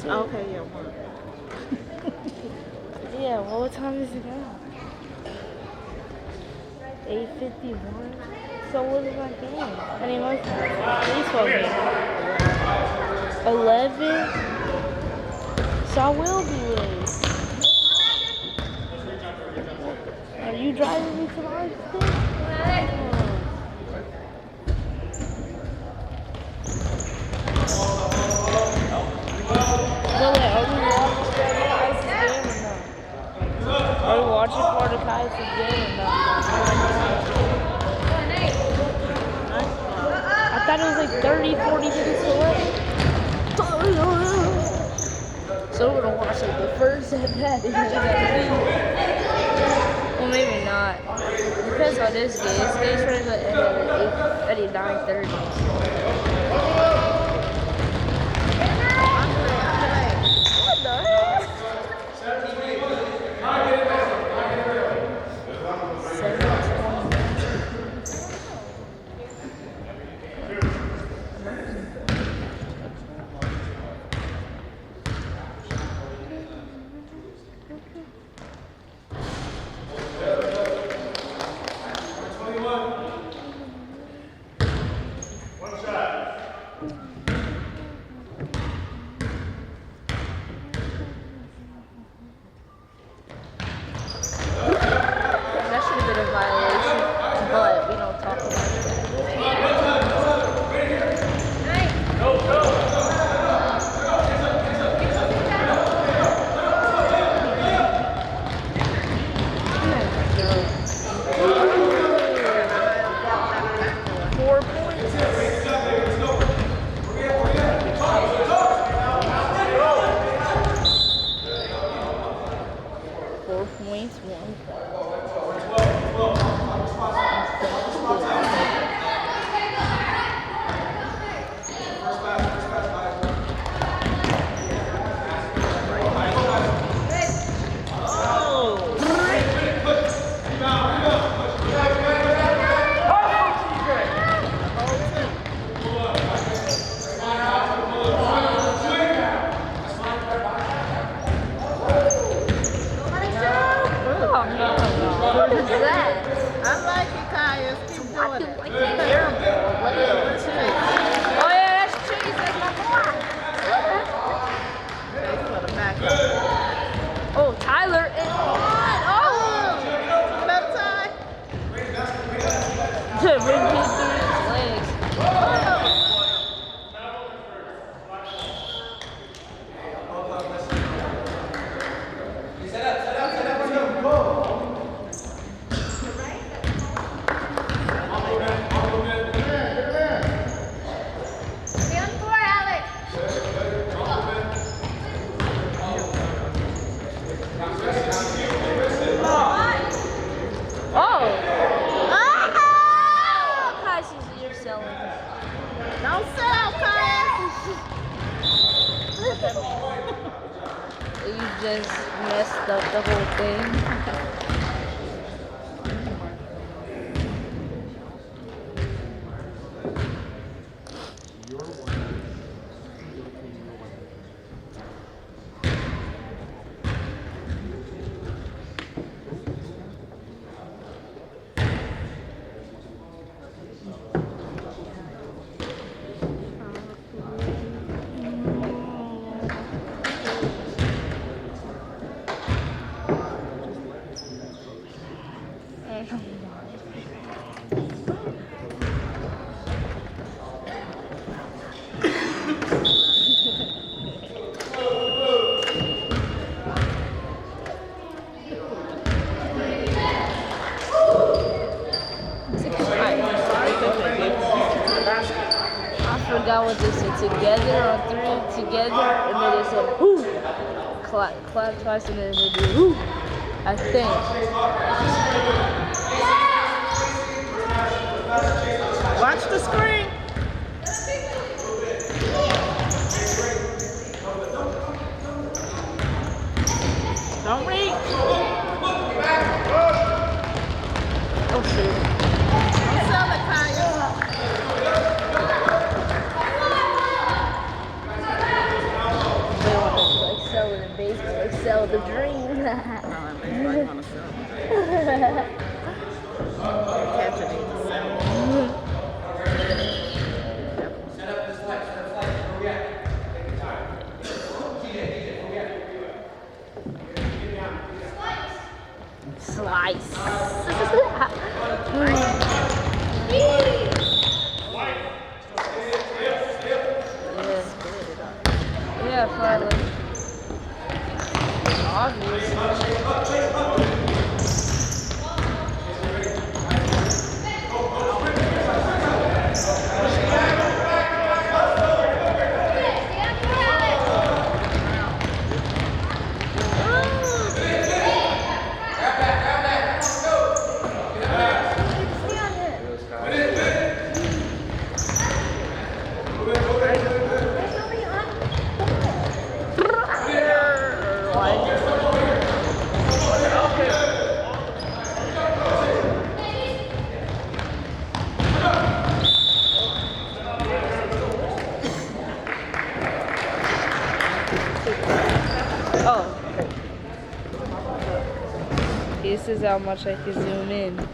too. Okay, yeah, one. Yeah, well, what time is it now? 8:51. So what is my game? I mean, my baseball game. 11. So I will be late. Are you driving me to my thing? So wait, are we watching Mordecai's game or no? I thought it was like 30, 40 minutes away. So we're gonna watch like the first at bat. Well, maybe not. Depends on this game. This game's running at 9:30. What the heck? 4 points, 1. Oh, Tyler. Ring his legs. Don't sell, Kyle. You just messed up the whole thing. I forgot what they said. Together on 3, together, and then they said whoo. Clap twice and then they do whoo. I think. Watch the screen. Don't reach. Oh shoot. Don't sell it, Kyle. They want excelling in baseball, excel the dream. No, I'm baseball on the show. Catcher needs to sell. Slice. Yeah, finally. Obviously. Oh. This is how much I can zoom in.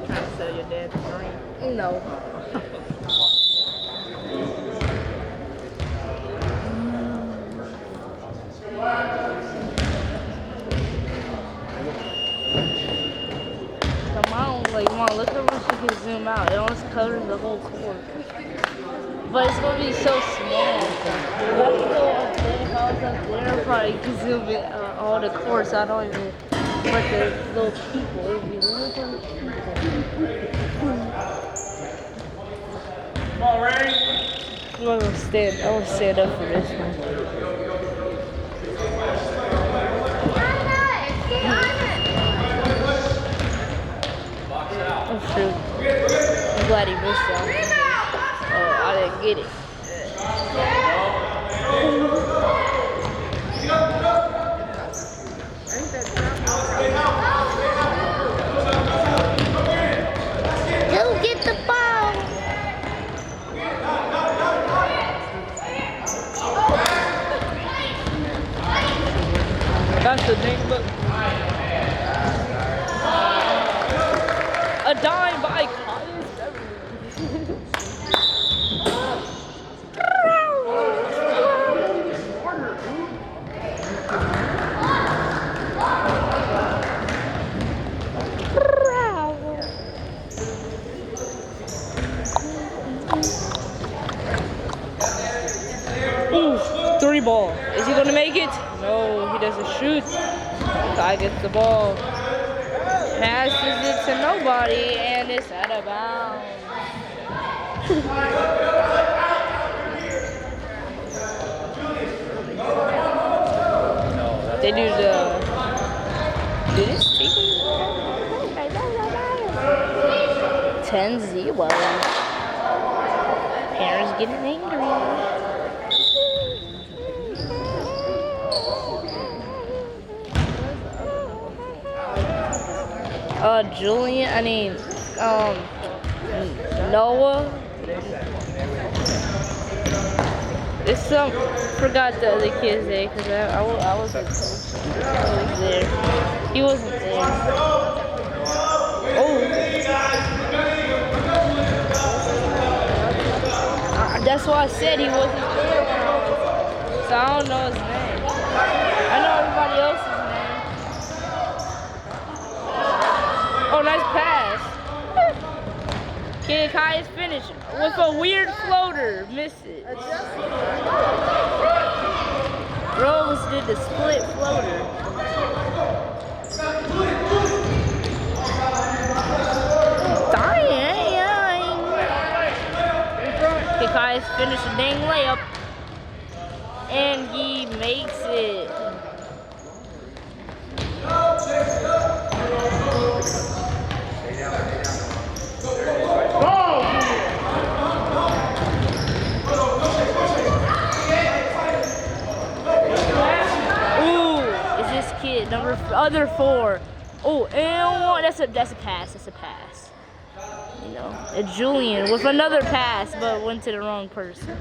Trying to sell your dad's dream. No. Come on, like, Mom, look how much you can zoom out. It almost covers the whole court. But it's gonna be so small. If I could go up there, if I was up there, I probably could zoom in all the courts. I don't even let the little people. It would be little people. All right. I'm gonna stand up for this one. Oh shoot. I'm glad he missed that. Oh, I didn't get it. Go get the ball. That's the name, but a dime by Ooh, 3 ball. Is he gonna make it? No, he doesn't shoot. Guy gets the ball. Passes it to nobody, and it's out of bounds. They do the. Did it speak? 10-0. Parents getting angry. Noah. It's forgot the other kid's name because I wasn't I was there. He wasn't there. Oh. That's why I said he wasn't there. So I don't know his name. I know everybody else's name. Oh, nice pass. Okay, Kai is finished with a weird floater. Missed it. Rose did the split floater. Dying. Okay, Kai has finished a dang layup. And he makes it. Kid other 4. Oh, and one. That's a pass. That's a pass. You know, a Julian with another pass, but went to the wrong person.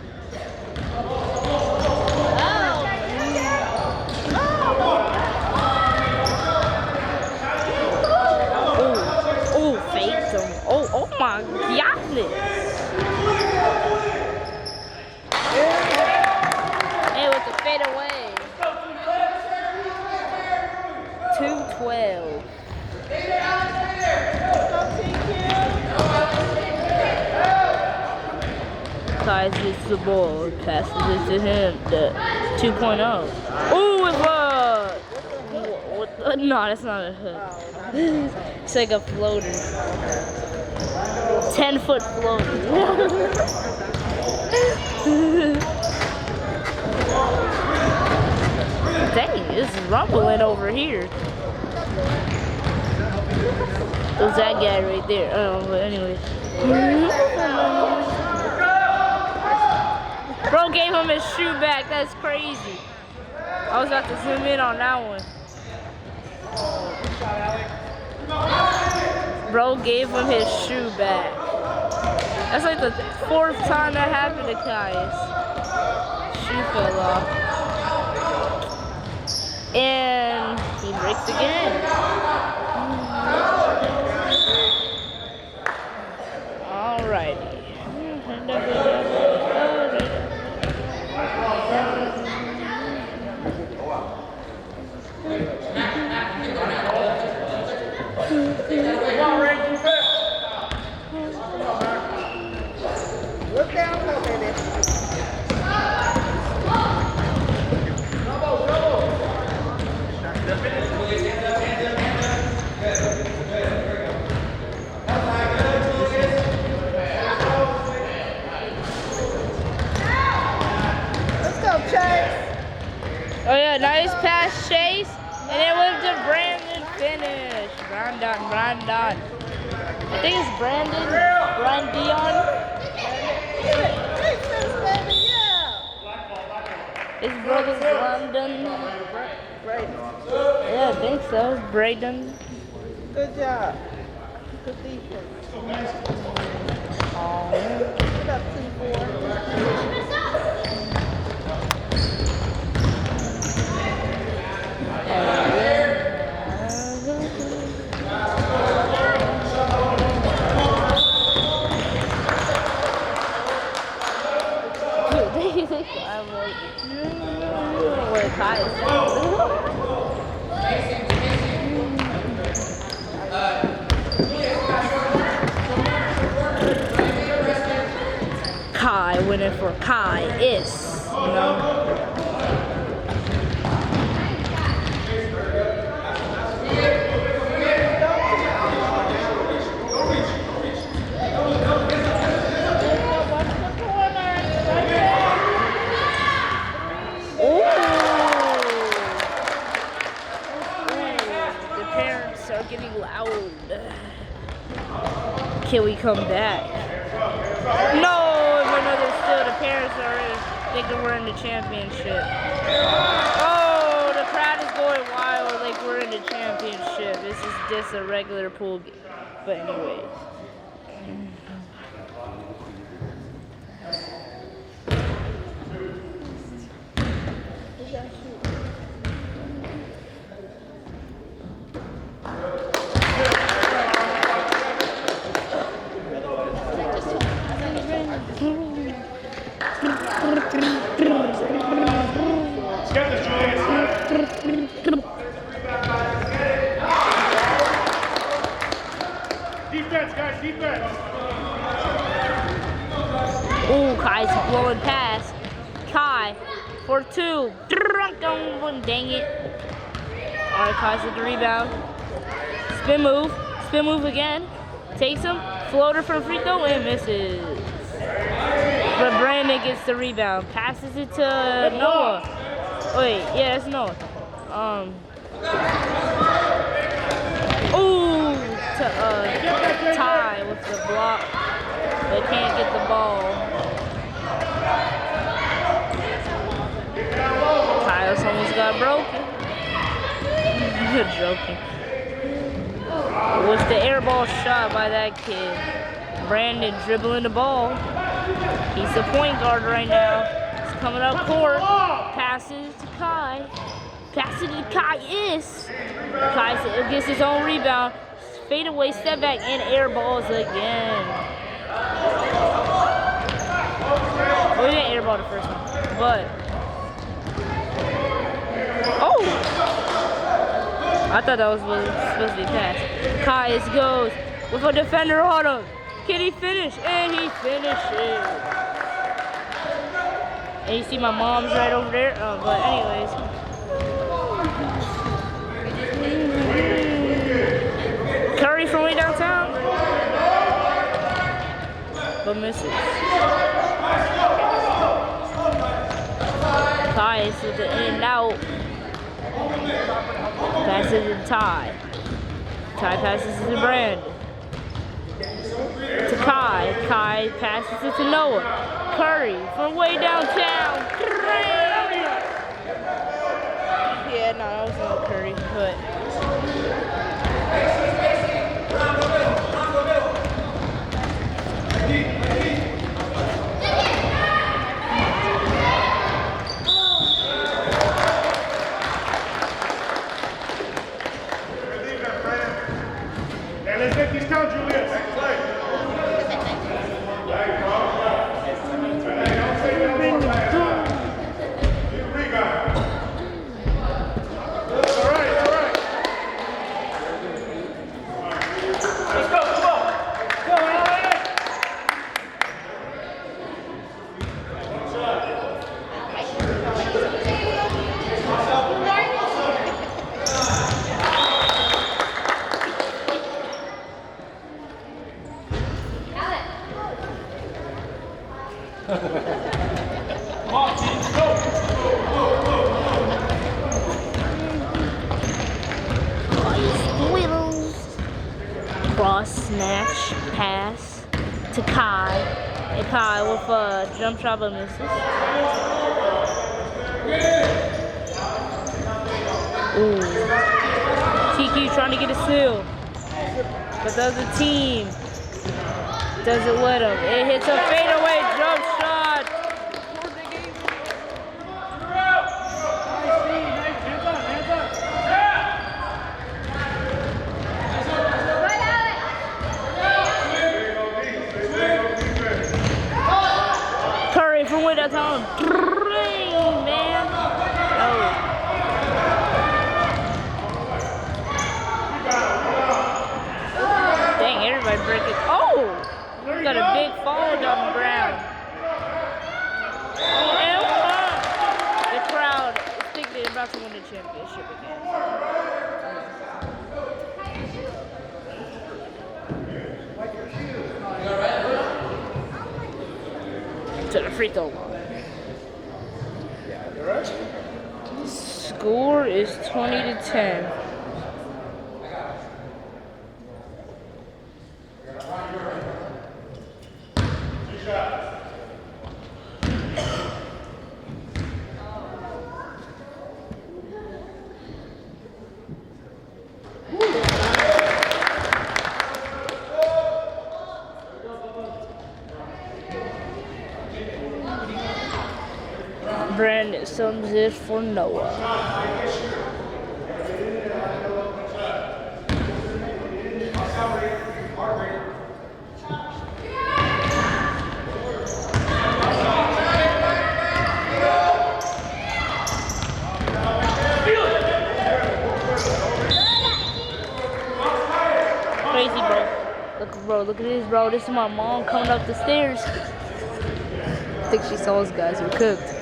Oh, faked him. Oh my goodness. Hey, with the fade away. 2-12. Guys, it's the ball. Passes it to him. The 2.0. Oh, it's no, that's not a hook. It's like a floater. 10-foot floater. Dang, it's rumbling over here. Who's that guy right there? Oh, but anyway. Bro gave him his shoe back. That's crazy. I was about to zoom in on that one. Bro gave him his shoe back. That's like the 4th time that happened to Kai's. Shoe fell off. And he breaks again. Alrighty. Look down, look at it. Oh yeah, nice pass, Chase. And then with the Brandon finish. Brandon. I think it's Brandon. His brother's Brandon. Yeah, I think so. Braden. Good job. Good defense. Oh, Good up, T4. Kai winning for Kai is, you know. Getting loud. Can we come back? No, another still. The parents are thinking we're in the championship. Oh, the crowd is going wild like we're in the championship. This is just a regular pool game. But anyways. Defense, guys, defense. Ooh, Kai's blowing past. Kai for 2. Dang it. Alright, Kai's with the rebound. Spin move. Spin move again. Takes him. Floater from free throw and misses. But Brandon gets the rebound. Passes it to Noah. Wait, yeah, that's Noah. Ooh, to Ty with the block. They can't get the ball. Tyus almost got broken. You're joking. With the air ball shot by that kid. Brandon dribbling the ball. He's the point guard right now. He's coming up court. Passes to Kai. Passes to Kai. Kai gets his own rebound. Fade away, step back, and air balls again. Well, we didn't air ball the first one, but oh! I thought that was supposed to be a pass. Kai goes with a defender on him. Can he finish? And he finishes. And you see my mom's right over there. But anyways. Curry from way downtown. But misses. Kai is with the in and out. Passes to Ty. Ty passes to Brandon. To Kai. Kai passes it to Noah. Curry from way downtown. Yeah, no, that was no Curry, but. Let's make this count, Julius. Cross, snatch, pass to Kai. And Kai with a jump shot but misses. Ooh. TQ trying to get a steal. But the other team doesn't let him. It hits a fadeaway jump shot. Curry from way downtown. Man. Oh. Dang, everybody breaking. Oh! Got a big fall down the ground. And the crowd think they're about to win the championship again. To the free throw line. Score is 20-10. Brandon sums it for Noah. Crazy, bro. Look at this, bro. This is my mom coming up the stairs. think she saw us guys were cooked.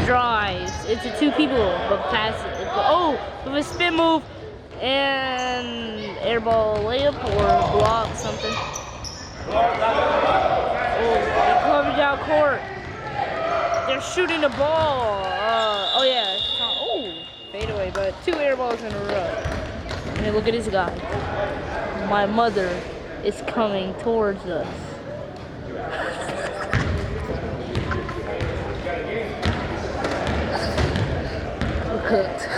Drives. It's a two people, but pass it. Oh, with a spin move and airball layup or block something. Oh, they covered down court. They're shooting the ball. Oh yeah. Oh, fade away, but 2 air balls in a row. And look at this guy. My mother is coming towards us. Cooked.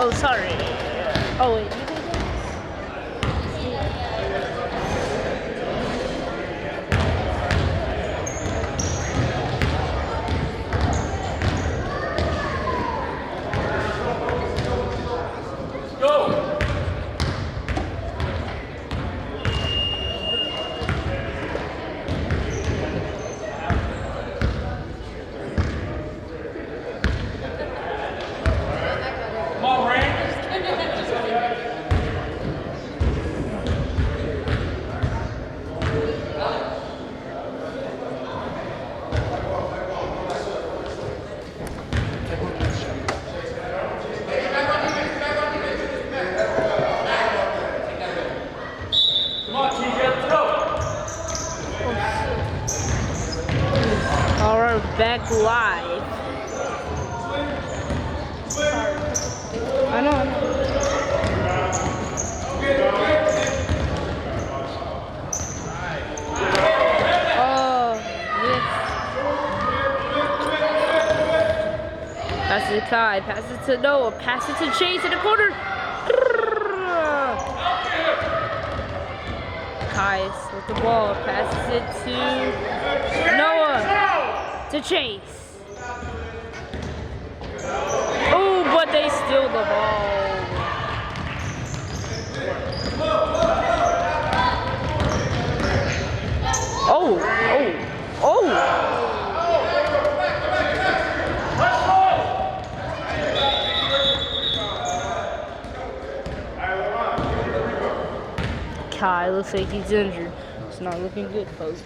Oh, sorry. Oh, wait. Alright, back live. I know. Oh, yes. Pass it to Kai, pass it to Noah, pass it to Chase in the corner. Kai with the ball, passes it to Noah, to Chase. Oh, but they steal the ball. Oh, oh, oh. Kai looks like he's injured. It's not looking good, folks.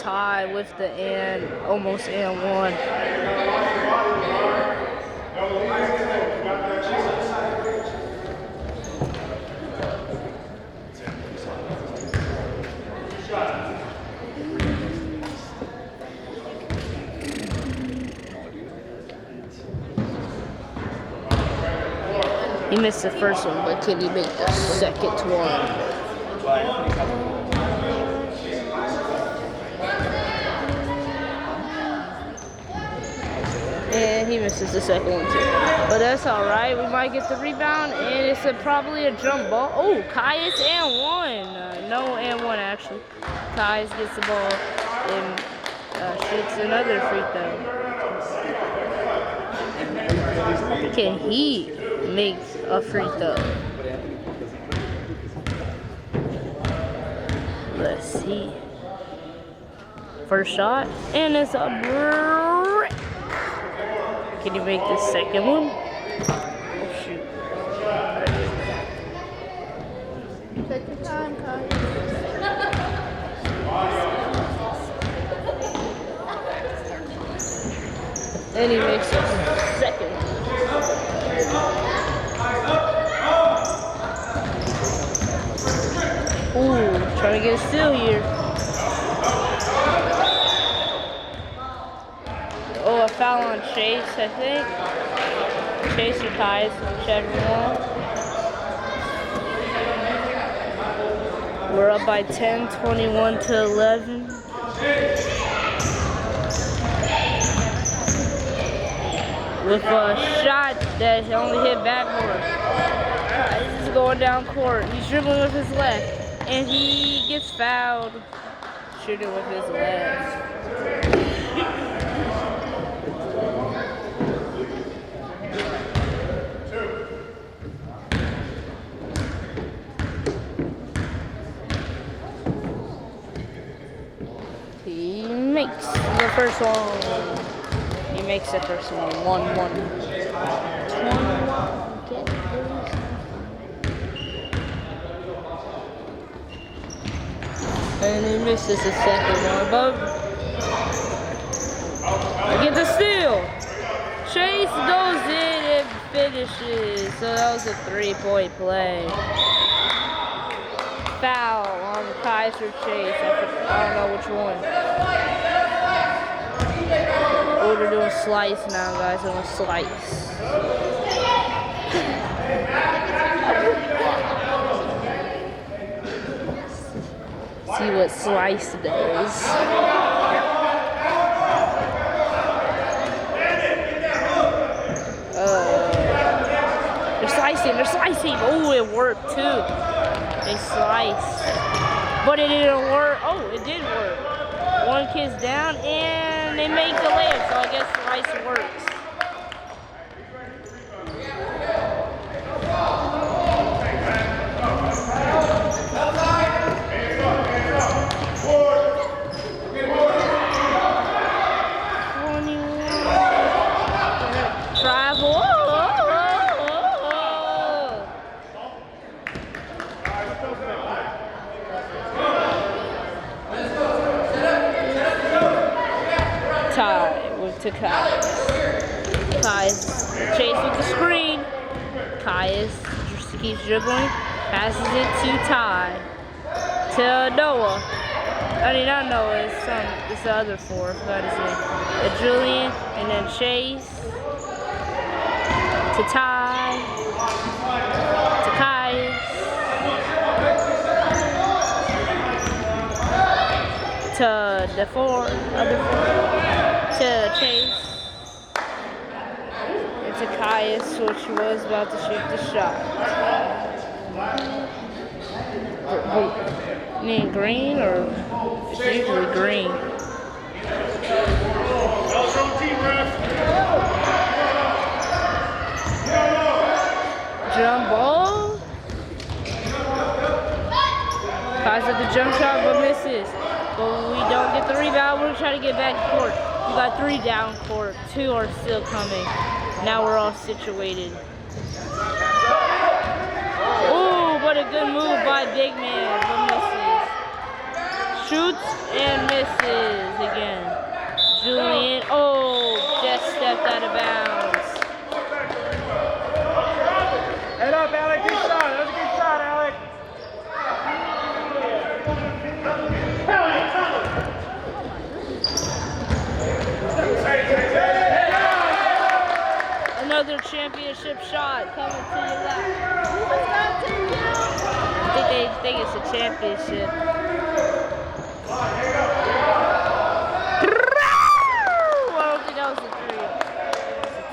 tie with the almost and one. He missed the first one, but can he make the second one? And he misses the second one too. But that's alright. We might get the rebound, and it's probably a jump ball. Oh, Caius and one. No and one actually. Caius gets the ball and shoots another free throw. Can he make a free throw? Let's see. First shot, and it's a brick. Can you make the second one? Oh shoot. Take your time, Kyle. And he makes a second. Ooh, trying to get a steal here. Oh, a foul on Chase, I think. Chase or Caius, whichever one. We're up by 10, 21 to 11. With a shot that only hit backboard. He's going down court. He's dribbling with his left. And he gets fouled. Shooting with his left. He makes the first one. He makes the first one. 1-1. And he misses the second one, but get the steal. Chase goes in and finishes. So that was a 3-point play. Foul on Caius or Chase. I don't know which one. Oh, they're doing slice now, guys. They're doing slice. See what slice does. They're slicing. Oh, it worked too. They sliced. But it didn't work. Oh, it did work. One kid's down and they make the layup, so I guess slice works. To Caius. Chase with the screen. Caius just keeps dribbling. Passes it to Ty. To Noah. I mean, not Noah. It's the other four. I forgot his name. Julian. And then Chase. To Ty. To Caius. To the other four. To Chase. And to Caius, which was about to shoot the shot. You need green, or it's usually green. Jump ball. Caius at the jump shot, but misses. But we don't get the rebound. We're trying to get back to court. We got 3 down court. 2 are still coming. Now we're all situated. Ooh, what a good move by big man, but misses. Shoots and misses again. Julian, oh, just stepped out of bounds. Head up, Alec. Good shot. That was a good shot, Alec. Another championship shot coming to your left. I think they think it's a championship. I don't think that was a 3. It was a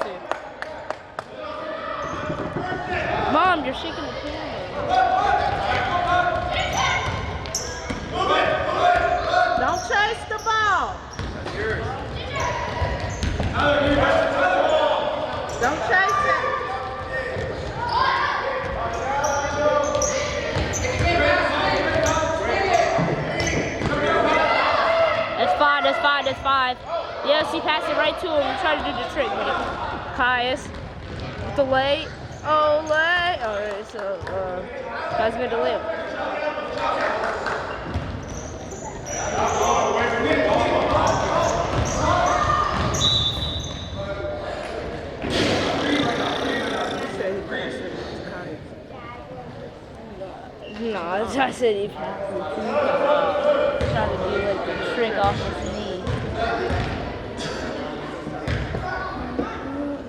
2. Mom, you're shaking the camera. Don't chase the ball. That's yours. Don't chase it. That's 5, that's 5, that's 5. Yes, he passed it right to him and tried to do the trick, but Caius with the lay. Oh, lay. Alright, so, Caius made the layup. No, I said he passed it. Trying to do like the trick off his knee.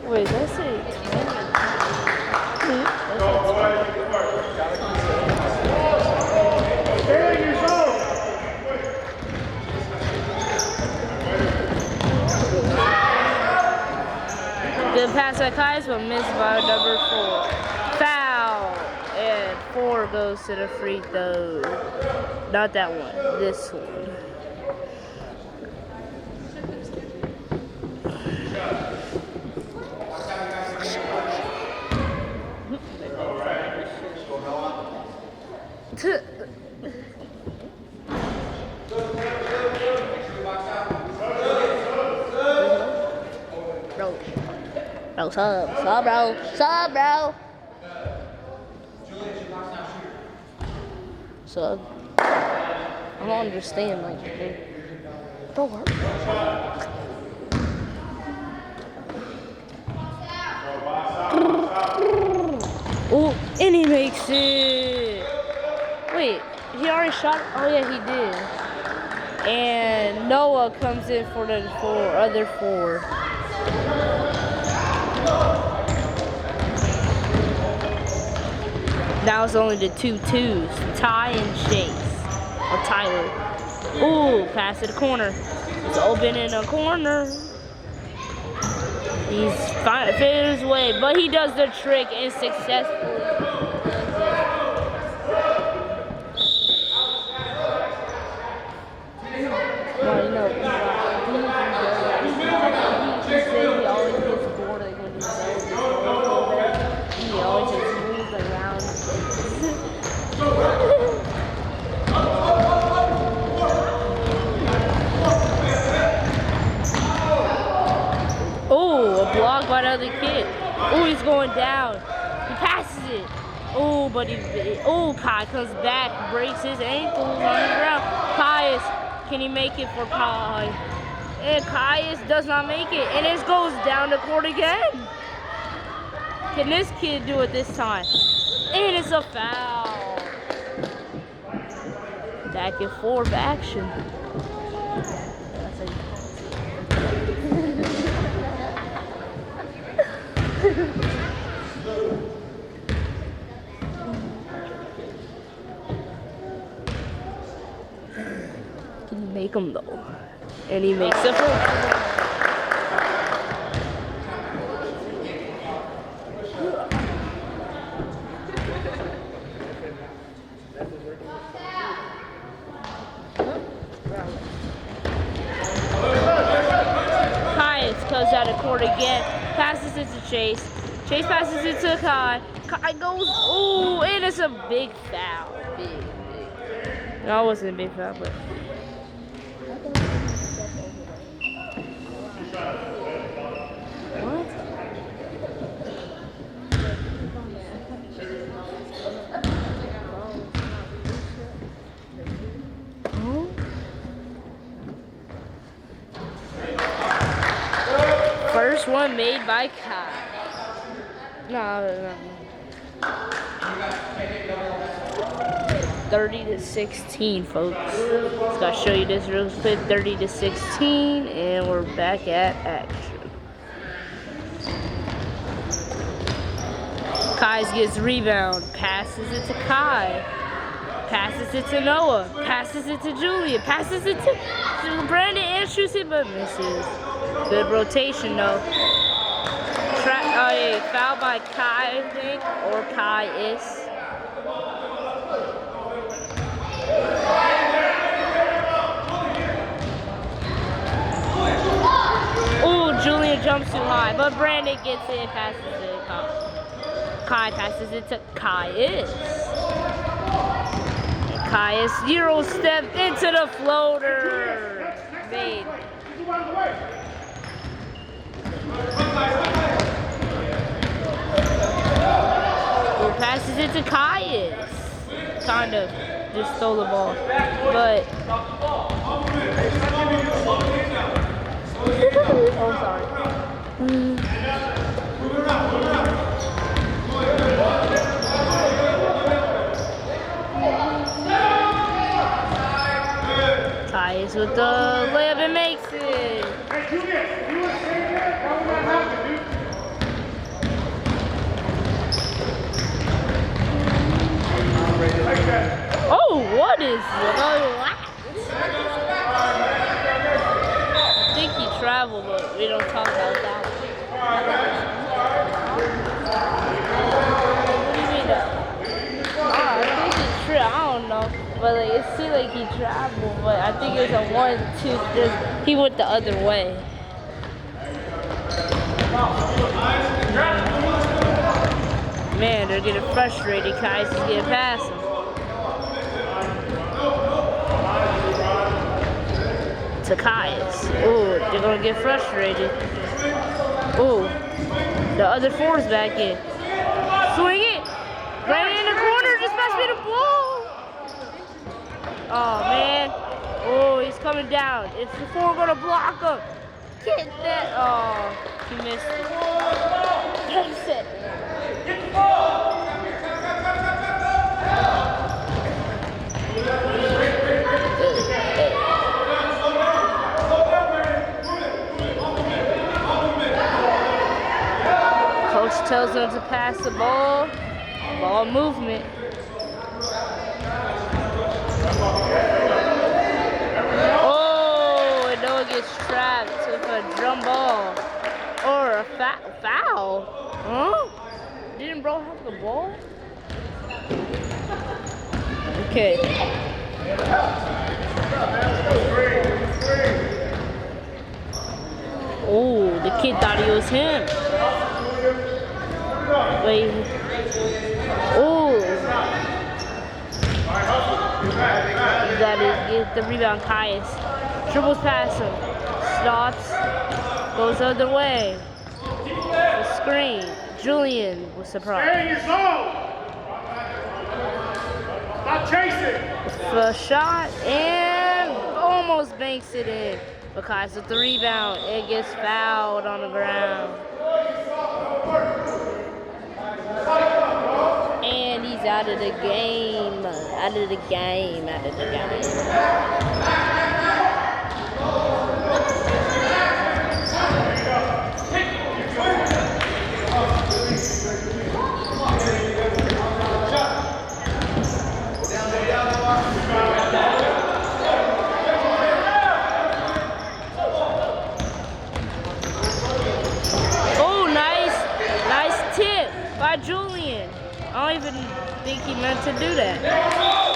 Wait, did I say 20? Good pass by Kais, but missed by number 4. Foul! And 4 goes to the free throw. Not that one, this one. Bro, sub, bro. Sub. I don't understand, like, don't work. Oh, and he makes it. Wait, he already shot? Oh yeah, he did. And Noah comes in for the other 4. That was only the 2 twos. Ty and Chase. Or Tyler. Ooh, pass to the corner. It's open in the corner. He's faded his way, but he does the trick and successfully does it. Well, you know, he always gets bored like when he's there. He always just moves around. Oh, a block by the other kid. Oh, he's going down. He passes it. Oh, but Kai comes back, breaks his ankle on the ground. Caius, can he make it for Kai? And Caius does not make it. And it goes down the court again. Can this kid do it this time? And it's a foul. Back and forth action. Can you make him though? And he makes it for goes out of court again, passes it to Chase. Chase passes it to Kai. Kai goes, ooh, and it's a big foul. Big. No, it wasn't a big foul, but. What? Oh. First one made by Kai. No. 30-16, folks. Just gotta show you this real quick. 30-16, and we're back at action. Kai gets rebound, passes it to Kai, passes it to Noah, passes it to Julian, passes it to Brandon, and shoots it, but misses. Good rotation though. Foul by Kai, I think, or Kai is. Ooh, Julian jumps too high, but Brandon gets it, passes it. Kai passes it to Caius. Caius Euro step into the floater. Made. Ooh, passes it to Caius. Kind of just stole the ball, but. Oh, sorry. Caius with the layup and makes it. Oh, what is that? I think he traveled, but we don't talk about that. What do you mean? I think he I don't know. But like, it seemed like he traveled, but I think it was a 1-2. He went the other way. Man, they're getting frustrated. Kai's is getting past him. To Caius. Ooh, they're gonna get frustrated. Ooh, the other four's back in. Swing it! Right in the corner, just pass me the ball! Oh man. Oh, he's coming down. Is the four gonna block him? Get that. Oh, he missed it. That's it. Coach tells them to pass the ball. Ball movement. Oh, and Noah gets trapped with a drum ball. Or a foul. Huh? Didn't bro have the ball? Okay. Oh, the kid thought he was him. Wait. Oh. That is get the rebound, Caius. Dribbles past him. Stops. Goes the other way. The screen. Julian was surprised. Stay in your zone. Stop chasing. First shot and almost banks it in. But Caius with the rebound. It gets fouled on the ground. And he's out of the game. Out of the game. Out of the game. Oh, nice tip by Julian. I don't even think he meant to do that.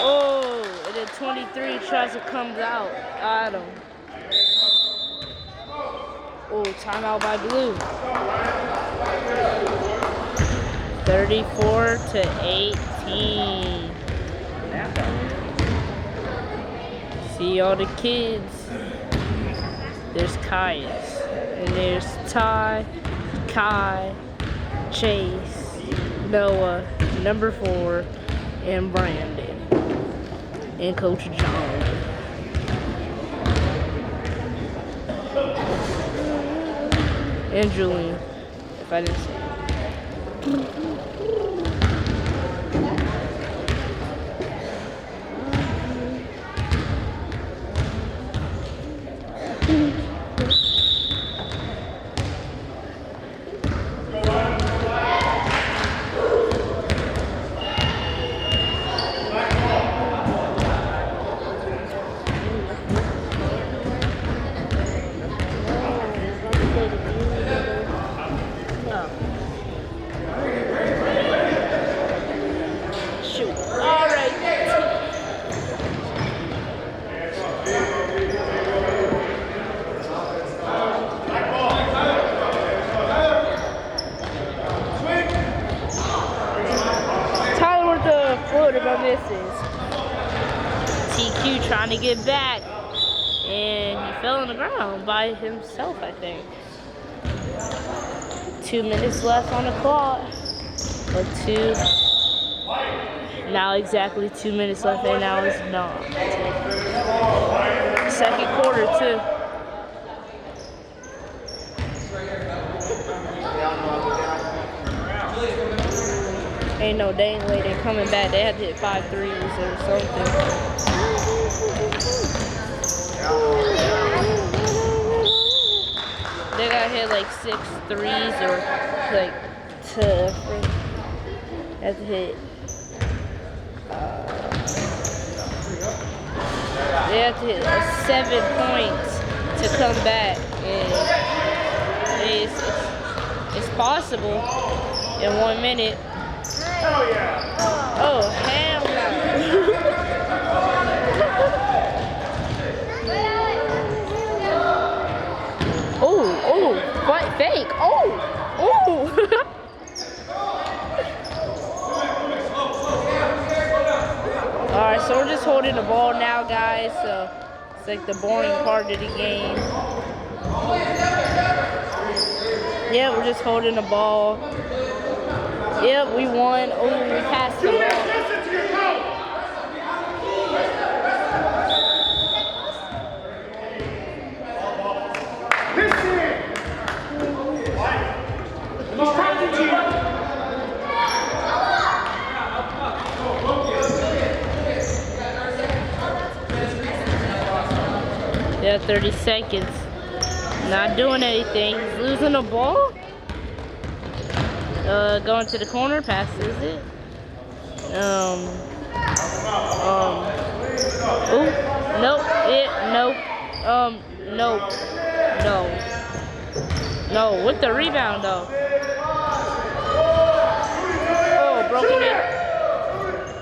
Oh, and then 23 tries to come out at him. Oh, timeout by Blue. 34-18. See all the kids. There's Caius. And there's Ty, Kai, Chase, Noah, number 4, and Brandon. And Coach John. And Julian, if I didn't say it. My misses. TQ trying to get back, and he fell on the ground by himself, I think. 2 minutes left on the clock. But now exactly 2 minutes left, and now it's not. Second quarter too. Ain't no dang way they're coming back. They had to hit 5 threes or something. They gotta hit like 6 threes or like to have to hit. They have to hit 7 points to come back, and it's possible in 1 minute. Hell yeah! Oh, hell no. Oh, fight fake. Oh. Alright, so we're just holding the ball now, guys. So it's like the boring part of the game. Yeah, we're just holding the ball. Yep, we won. Oh, we passed the ball. Yeah, 30 seconds. Not doing anything. He's losing the ball. Going to the corner, passes it. Oh, nope, nope. No, with the rebound though. Oh, broken it.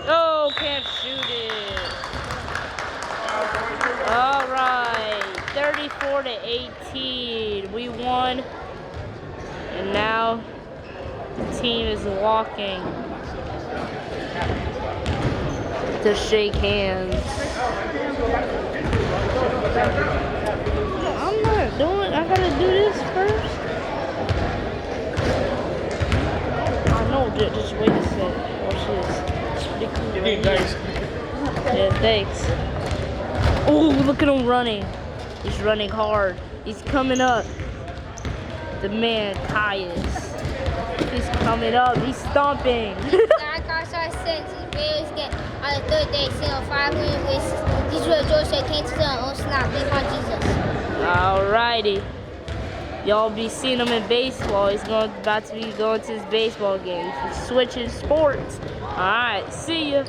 Oh, can't shoot it. All right, 34-18. We won, and now the team is walking to shake hands. I'm not doing, I gotta do this first. I know, just wait a sec. Watch this. It's pretty cool. Thanks. Yeah, thanks. Oh, look at him running. He's running hard. He's coming up. The man, Caius. He's coming up. He's stomping. Like I said, Bears get on the third day, seeing 5 win with Detroit Georgia came to them on snap. Big on Jesus. Alrighty. Y'all be seeing him in baseball. He's about to be going to his baseball game. He's switching sports. Alright, see ya.